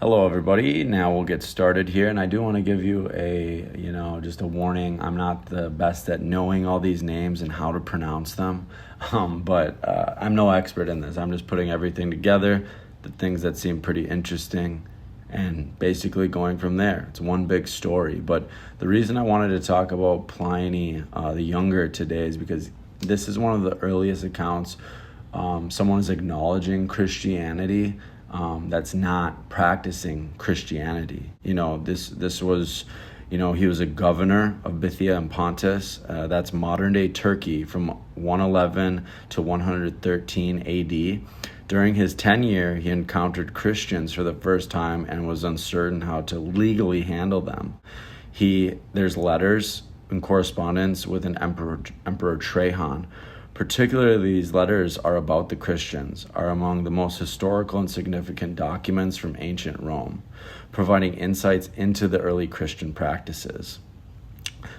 Hello, everybody. Now we'll get started here, and I do want to give you just a warning. I'm not the best at knowing all these names and how to pronounce them, but I'm no expert in this. I'm just putting everything together, the things that seem pretty interesting, and basically going from there. It's one big story, but the reason I wanted to talk about Pliny the Younger today is because this is one of the earliest accounts someone is acknowledging Christianity that's not practicing Christianity. This was, he was a governor of Bithynia and Pontus. That's modern day Turkey from 111 to 113 AD. During his tenure, he encountered Christians for the first time and was uncertain how to legally handle them. There's letters and correspondence with an Emperor Trajan. Particularly, these letters are about the Christians, are among the most historical and significant documents from ancient Rome, providing insights into the early Christian practices.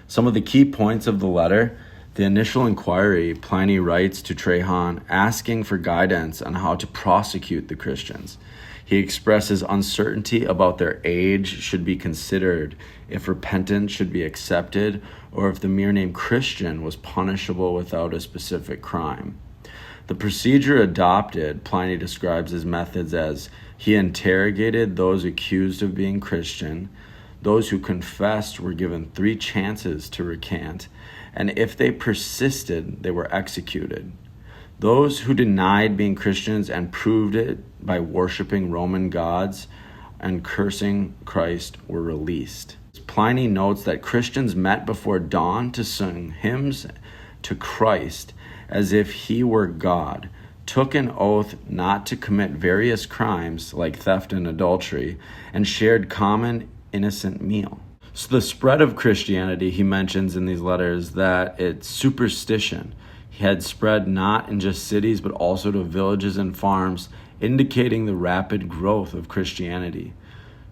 Some of the key points of the letter: the initial inquiry, Pliny writes to Trajan asking for guidance on how to prosecute the Christians. He expresses uncertainty about their age should be considered, if repentance should be accepted, or if the mere name Christian was punishable without a specific crime. The procedure adopted, Pliny describes his methods as: he interrogated those accused of being Christian. Those who confessed were given 3 chances to recant, and if they persisted, they were executed. Those who denied being Christians and proved it by worshiping Roman gods and cursing Christ were released. Pliny notes that Christians met before dawn to sing hymns to Christ as if he were God, took an oath not to commit various crimes like theft and adultery, and shared common innocent meal. So the spread of Christianity, he mentions in these letters that it's superstition. He had spread not in just cities, but also to villages and farms, indicating the rapid growth of Christianity.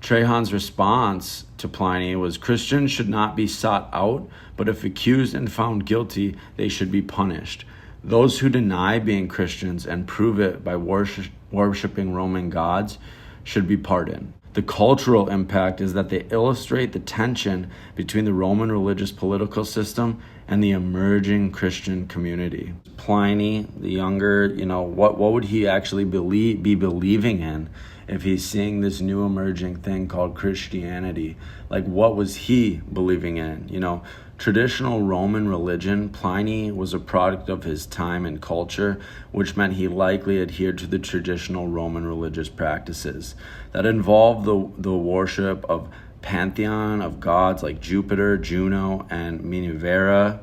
Trajan's response to Pliny was: Christians should not be sought out, but if accused and found guilty, they should be punished. Those who deny being Christians and prove it by worshiping Roman gods should be pardoned. The cultural impact is that they illustrate the tension between the Roman religious political system and the emerging Christian community. Pliny the Younger, what would he actually be believing in if he's seeing this new emerging thing called Christianity? Like, what was he believing in? Traditional Roman religion, Pliny was a product of his time and culture, which meant he likely adhered to the traditional Roman religious practices that involved the worship of pantheon of gods like Jupiter, Juno, and Minerva,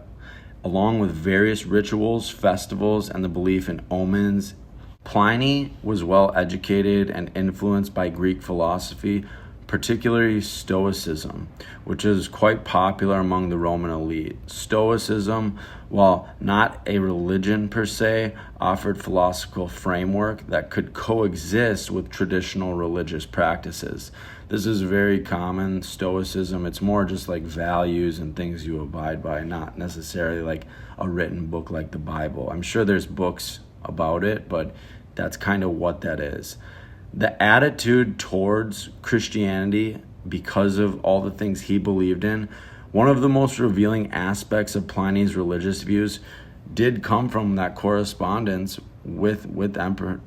along with various rituals, festivals, and the belief in omens. Pliny was well educated and influenced by Greek philosophy, particularly Stoicism, which is quite popular among the Roman elite. Stoicism, while not a religion per se, offered philosophical framework that could coexist with traditional religious practices. This is very common, Stoicism. It's more just like values and things you abide by, not necessarily like a written book like the Bible. I'm sure there's books about it, but that's kind of what that is. The attitude towards Christianity, because of all the things he believed in, one of the most revealing aspects of Pliny's religious views did come from that correspondence with Emperor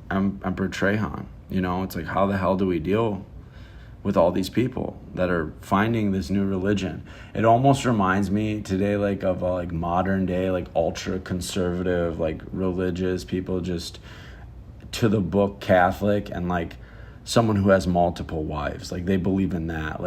Trajan. It's like, how the hell do we deal with all these people that are finding this new religion? It almost reminds me today of modern day ultra conservative religious people, just to the book Catholic, and someone who has multiple wives. They believe in that.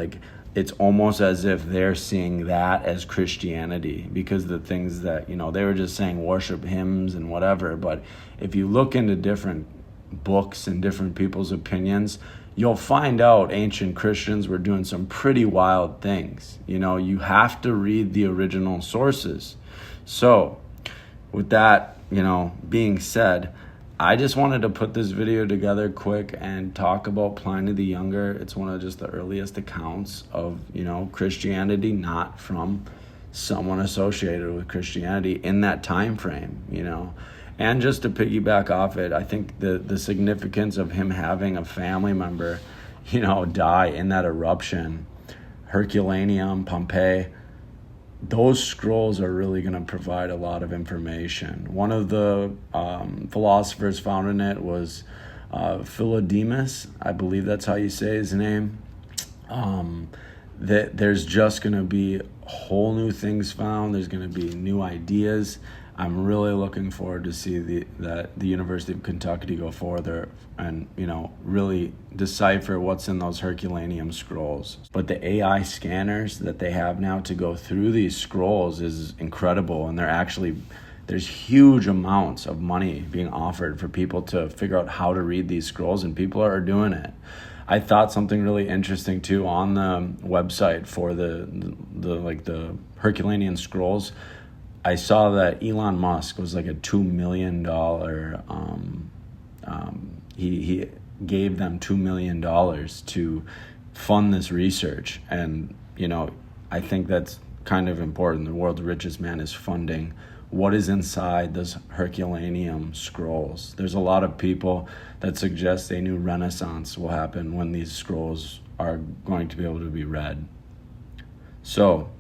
It's almost as if they're seeing that as Christianity, because the things that, they were just saying worship hymns and whatever. But if you look into different books and different people's opinions, you'll find out ancient Christians were doing some pretty wild things. You have to read the original sources. So with that, being said, I just wanted to put this video together quick and talk about Pliny the Younger. It's one of just the earliest accounts of, Christianity, not from someone associated with Christianity in that time frame, And just to piggyback off it, I think the significance of him having a family member die in that eruption, Herculaneum, Pompeii, those scrolls are really going to provide a lot of information. One of the philosophers found in it was Philodemus. I believe that's how you say his name. That there's just going to be whole new things found. There's going to be new ideas. I'm really looking forward to see the University of Kentucky go further and really decipher what's in those Herculaneum scrolls. But the AI scanners that they have now to go through these scrolls is incredible, and there's huge amounts of money being offered for people to figure out how to read these scrolls, and people are doing it. I thought something really interesting too on the website for the Herculaneum scrolls. I saw that Elon Musk was like a $2 million. He gave them $2 million to fund this research, and I think that's kind of important. The world's richest man is funding what is inside those Herculaneum scrolls. There's a lot of people that suggest a new renaissance will happen when these scrolls are going to be able to be read. So